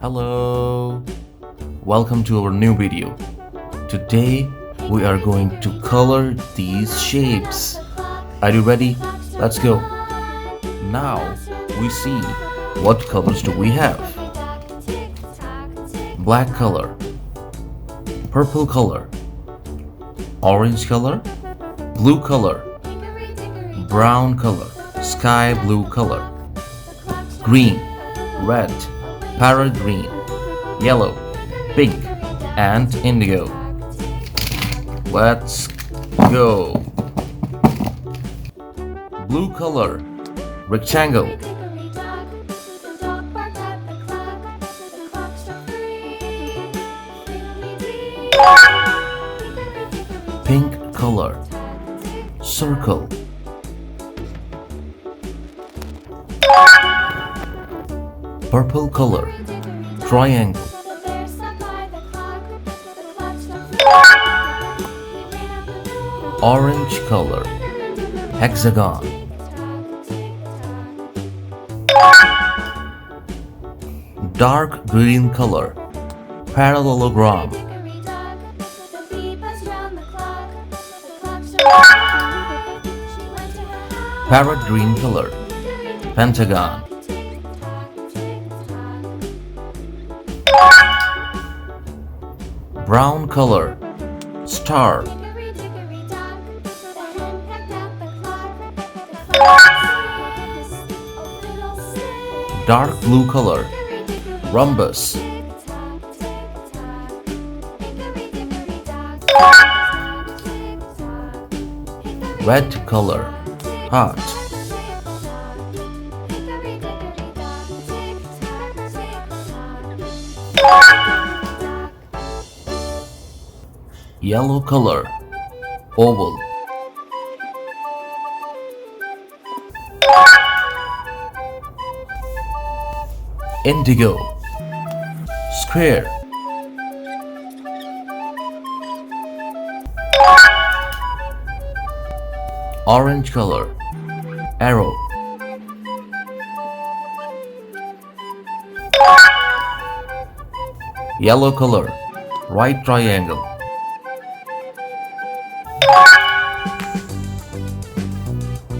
Hello, welcome to our new video. Today we are going to color these shapes. Are you ready? Let's go. Now we see what colors do we have. Black color, purple color, orange color, blue color, brown color, sky blue color, green, red, parrot green, yellow, pink, and indigo. Let's go. Blue color, rectangle. Pink color, circle. Purple color, triangle. Orange color, hexagon. Dark green color, parallelogram. Parrot green color, pentagon. Brown color, star. Dark blue color, rhombus. Red color, heart. Yellow color, oval. Indigo, square. Orange color, arrow. Yellow color, right triangle.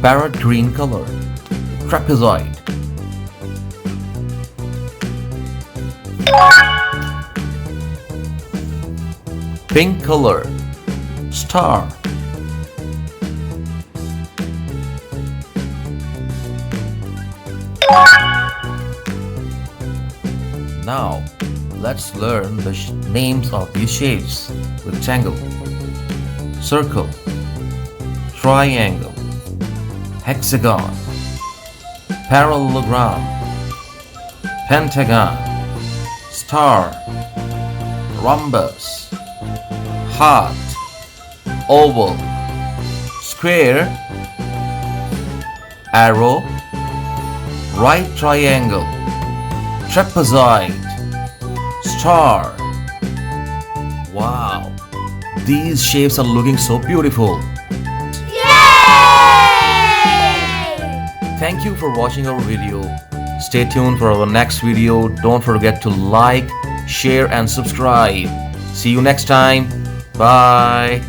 Parrot green color, trapezoid. Pink color, star. Now let's learn the names of these shapes. Rectangle, circle, triangle, hexagon, parallelogram, pentagon, star, rhombus, heart, oval, square, arrow, right triangle, trapezoid, star. Wow, these shapes are looking so beautiful. Thank you for watching our video. Stay tuned for our next video. Don't forget to like, share and subscribe. See you next time. Bye.